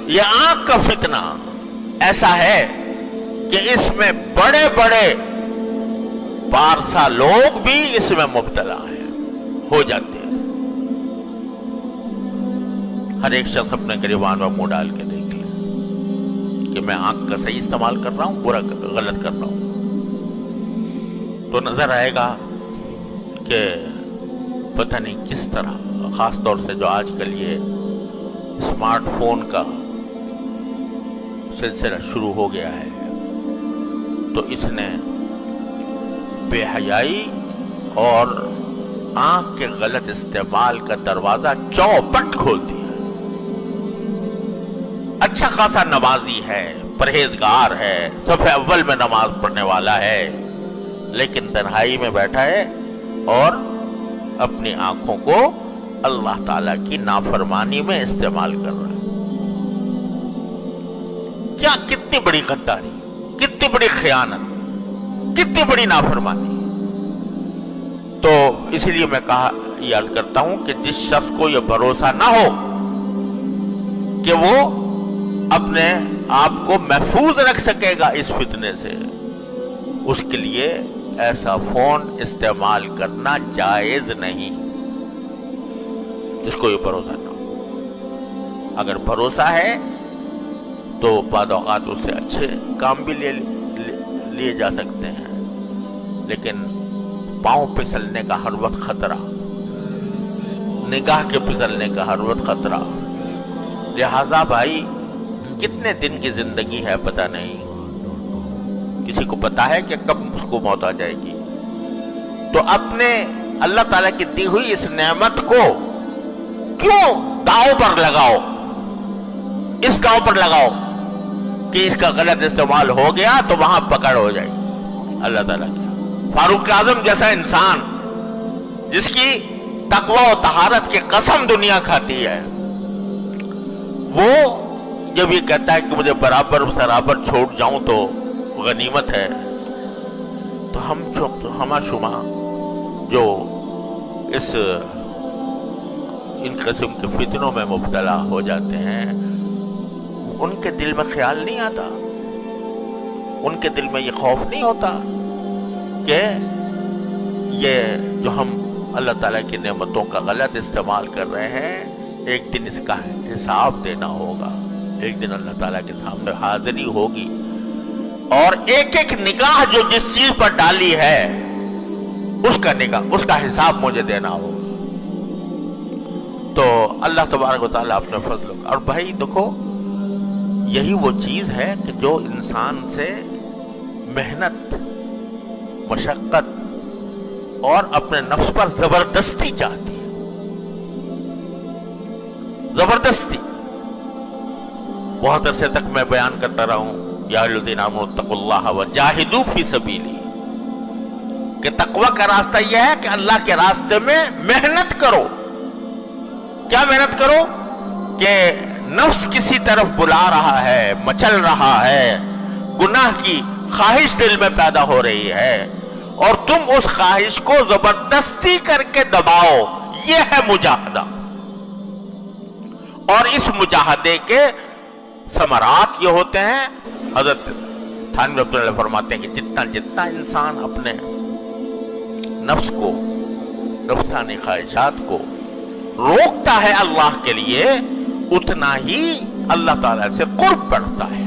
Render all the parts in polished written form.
یہ آنکھ کا فتنہ ایسا ہے کہ اس میں بڑے بڑے پارسا لوگ بھی اس میں مبتلا ہیں، ہو جاتے ہیں۔ ہر ایک شخص اپنے گریبان میں منہ ڈال کے دیکھ لے کہ میں آنکھ کا صحیح استعمال کر رہا ہوں، برا غلط کر رہا ہوں، تو نظر آئے گا کہ پتہ نہیں کس طرح، خاص طور سے جو آج کل یہ اسمارٹ فون کا سلسلہ شروع ہو گیا ہے، تو اس نے بے حیائی اور آنکھ کے غلط استعمال کا دروازہ چوپٹ کھول دیا۔ اچھا خاصا نمازی ہے، پرہیزگار ہے، صف اول میں نماز پڑھنے والا ہے، لیکن تنہائی میں بیٹھا ہے اور اپنی آنکھوں کو اللہ تعالیٰ کی نافرمانی میں استعمال کر رہا ہے۔ کیا کتنی بڑی غداری، کتنی بڑی خیانت، کتنی بڑی نافرمانی۔ تو اسی لیے میں یاد کرتا ہوں کہ جس شخص کو یہ بھروسہ نہ ہو کہ وہ اپنے آپ کو محفوظ رکھ سکے گا اس فتنے سے، اس کے لیے ایسا فون استعمال کرنا جائز نہیں، جس کو یہ بھروسہ نہ ہو۔ اگر بھروسہ ہے تو بعض اوقات اس سے اچھے کام بھی لیے جا سکتے ہیں، لیکن پاؤں پھسلنے کا ہر وقت خطرہ، نگاہ کے پھسلنے کا ہر وقت خطرہ۔ لہذا بھائی کتنے دن کی زندگی ہے پتہ نہیں، کسی کو پتا ہے کہ کب اس کو موت آ جائے گی، تو اپنے اللہ تعالیٰ کی دی ہوئی اس نعمت کو کیوں داؤ پر لگاؤ، اس داؤ پر لگاؤ کہ اس کا غلط استعمال ہو گیا تو وہاں پکڑ ہو جائے گی اللہ تعالیٰ کی۔ فاروق اعظم جیسا انسان جس کی تقوی و طہارت کی قسم دنیا کھاتی ہے، وہ جب یہ کہتا ہے کہ مجھے برابر سرابر چھوڑ جاؤں تو غنیمت ہے، تو ہم شما جو ان قسم کے فتنوں میں مبتلا ہو جاتے ہیں، ان کے دل میں خیال نہیں آتا، ان کے دل میں یہ خوف نہیں ہوتا کہ یہ جو ہم اللہ تعالیٰ کی نعمتوں کا غلط استعمال کر رہے ہیں، ایک دن اس کا حساب دینا ہوگا، ایک دن اللہ تعالیٰ کے سامنے حاضری ہوگی، اور ایک ایک نگاہ جو جس چیز پر ڈالی ہے اس کا حساب مجھے دینا ہوگا۔ تو اللہ تبارک و تعالیٰ اپنے فضل کا، اور بھائی دیکھو یہی وہ چیز ہے کہ جو انسان سے محنت، مشقت اور اپنے نفس پر زبردستی چاہتی ہے، زبردستی۔ بہت عرصے تک میں بیان کرتا رہا ہوں، یا ایھا الذین آمنوا اتقوا اللہ وجاہدوا فی سبیلہ، کہ تقوی کا راستہ یہ ہے کہ اللہ کے راستے میں محنت کرو۔ کیا محنت کرو؟ کہ نفس کسی طرف بلا رہا ہے، مچل رہا ہے، گناہ کی خواہش دل میں پیدا ہو رہی ہے، اور تم اس خواہش کو زبردستی کر کے دباؤ، یہ ہے مجاہدہ۔ اور اس مجاہدے کے ثمرات یہ ہوتے ہیں، حضرت تھانوی رحمۃ اللہ فرماتے ہیں کہ جتنا انسان اپنے نفس کو، نفسانی خواہشات کو روکتا ہے اللہ کے لیے، اتنا ہی اللہ تعالیٰ سے قرب بڑھتا ہے۔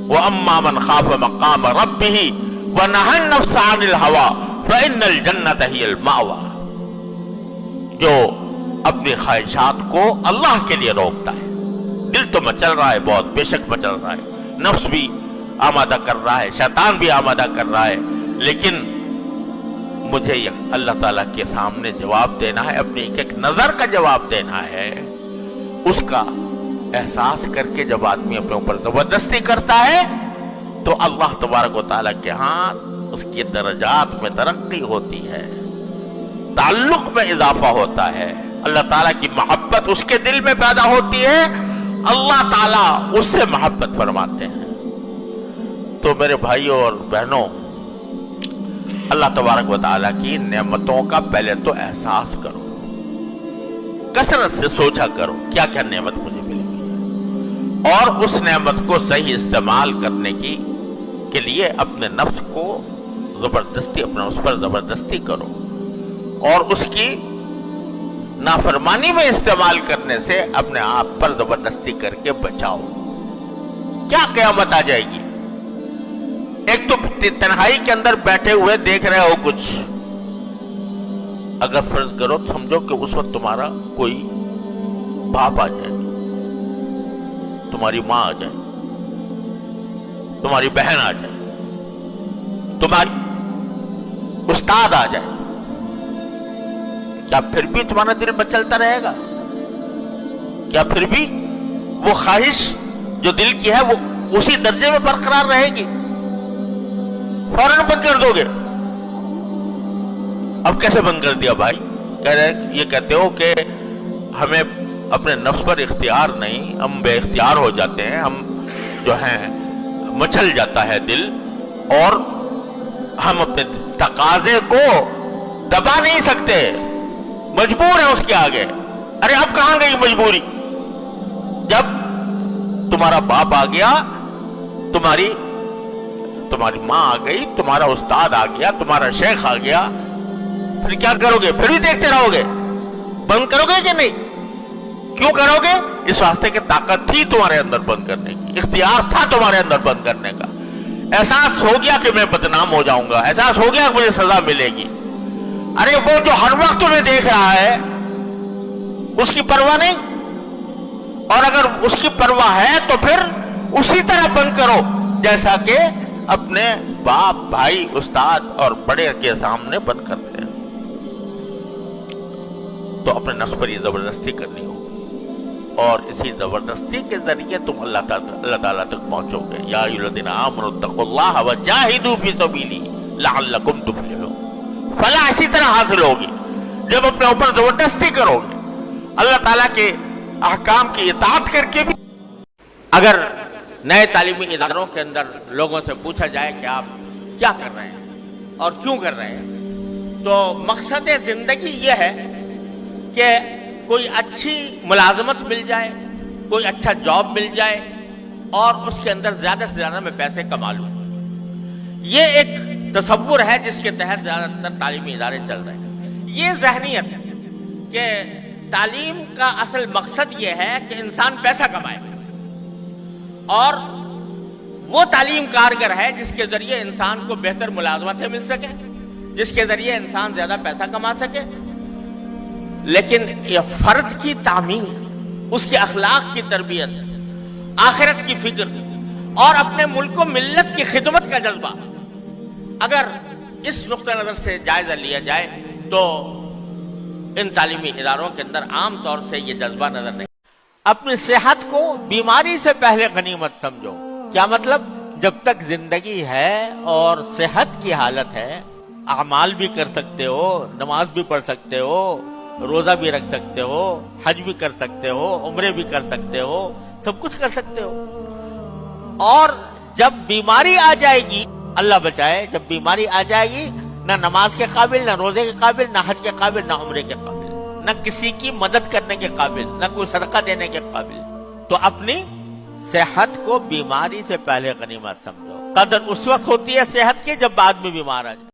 وَأَمَّا مَنْ خَافَ مَقَامَ رَبِّهِ وَنَهَى النَّفْسَ عَنِ الْهَوَىٰ فَإِنَّ الْجَنَّةَ هِيَ الْمَأْوَىٰ، جو اپنی خواہشات کو اللہ کے لیے روکتا ہے، دل تو مچل رہا ہے بہت، بے شک مچل رہا ہے، نفس بھی آمادہ کر رہا ہے، شیطان بھی آمادہ کر رہا ہے، لیکن مجھے اللہ تعالیٰ کے سامنے جواب دینا ہے، اپنی ایک ایک نظر کا جواب دینا ہے۔ اس کا احساس کر کے جب آدمی اپنے اوپر زبردستی کرتا ہے تو اللہ تبارک و تعالیٰ کے ہاں اس کی درجات میں ترقی ہوتی ہے، تعلق میں اضافہ ہوتا ہے، اللہ تعالیٰ کی محبت اس کے دل میں پیدا ہوتی ہے، اللہ تعالیٰ اس سے محبت فرماتے ہیں۔ تو میرے بھائیوں اور بہنوں، اللہ تبارک و تعالیٰ کی نعمتوں کا پہلے تو احساس کرو، کثرت سے سوچا کرو کیا کیا نعمت مجھے ملی ہے، اور اس نعمت کو صحیح استعمال کرنے کے لیے اپنے نفس کو زبردستی اس پر زبردستی کرو اور اس کی نافرمانی میں استعمال کرنے سے اپنے آپ پر زبردستی کر کے بچاؤ. کیا قیامت آ جائے گی؟ ایک تو تنہائی کے اندر بیٹھے ہوئے دیکھ رہے ہو کچھ، اگر فرض کرو تو سمجھو کہ اس وقت تمہارا کوئی باپ آ جائے، تمہاری ماں آ جائے، تمہاری بہن آ جائے، تمہاری استاد آ جائے، کیا پھر بھی تمہارا دل مچلتا رہے گا؟ کیا پھر بھی وہ خواہش جو دل کی ہے وہ اسی درجے میں برقرار رہے گی؟ فوراً بند کر دو گے. اب کیسے بند کر دیا بھائی؟ یہ کہتے ہو کہ ہمیں اپنے نفس پر اختیار نہیں، ہم بے اختیار ہو جاتے ہیں، ہم جو ہیں مچل جاتا ہے دل اور ہم اپنے تقاضے کو دبا نہیں سکتے، مجبور ہیں اس کے آگے. ارے اب کہاں گئی مجبوری؟ جب تمہارا باپ آ گیا، تمہاری ماں آ گئی، تمہارا استاد آ گیا، تمہارا شیخ آ گیا، پھر کیا کرو گے؟ پھر بھی دیکھتے رہو گے؟ بند کرو گے کہ نہیں؟ کیوں کرو گے؟ اس واسطے کہ طاقت تھی تمہارے اندر بند کرنے کی، اختیار تھا تمہارے اندر بند کرنے کا. احساس ہو گیا کہ میں بدنام ہو جاؤں گا، احساس ہو گیا کہ مجھے سزا ملے گی. ارے وہ جو ہر وقت تمہیں دیکھ رہا ہے اس کی پرواہ نہیں؟ اور اگر اس کی پرواہ ہے تو پھر اسی طرح بند کرو جیسا کہ اپنے باپ، بھائی، استاد اور بڑے کے سامنے بند کرتے ہیں. تو اپنے نفس پر یہ زبردستی کرنی ہوگی اور اسی زبردستی کے ذریعے تم اللہ تعالیٰ تک پہنچو گے. یا ایھا الذین آمنوا اتقوا اللہ وجاہدوا فی سبیلہ لعلکم تفلحون. فلاح اسی طرح حاصل ہوگی جب اپنے اوپر زبردستی کرو گے، اللہ تعالیٰ کے احکام کی اطاعت کر کے بھی. اگر نئے تعلیمی اداروں کے اندر لوگوں سے پوچھا جائے کہ آپ کیا کر رہے ہیں اور کیوں کر رہے ہیں، تو مقصد زندگی یہ ہے کہ کوئی اچھی ملازمت مل جائے، کوئی اچھا جاب مل جائے اور اس کے اندر زیادہ سے زیادہ میں پیسے کما لوں. یہ ایک تصور ہے جس کے تحت زیادہ تر تعلیمی ادارے چل رہے ہیں. یہ ذہنیت ہے کہ تعلیم کا اصل مقصد یہ ہے کہ انسان پیسہ کمائے، اور وہ تعلیم کارگر ہے جس کے ذریعے انسان کو بہتر ملازمتیں مل سکے، جس کے ذریعے انسان زیادہ پیسہ کما سکے. لیکن یہ فرد کی تعمیر، اس کے اخلاق کی تربیت، آخرت کی فکر اور اپنے ملک و ملت کی خدمت کا جذبہ، اگر اس نقطہ نظر سے جائزہ لیا جائے تو ان تعلیمی اداروں کے اندر عام طور سے یہ جذبہ نظر نہیں. اپنی صحت کو بیماری سے پہلے غنیمت سمجھو. کیا مطلب؟ جب تک زندگی ہے اور صحت کی حالت ہے، اعمال بھی کر سکتے ہو، نماز بھی پڑھ سکتے ہو، روزہ بھی رکھ سکتے ہو، حج بھی کر سکتے ہو، عمرے بھی کر سکتے ہو، سب کچھ کر سکتے ہو. اور جب بیماری آ جائے گی، اللہ بچائے، جب بیماری آ جائے گی، نہ نماز کے قابل، نہ روزے کے قابل، نہ حج کے قابل، نہ عمرے کے قابل، نہ کسی کی مدد کرنے کے قابل، نہ کوئی صدقہ دینے کے قابل. تو اپنی صحت کو بیماری سے پہلے غنیمت سمجھو. قدر اس وقت ہوتی ہے صحت کی جب بعد میں بیمار آ جائے.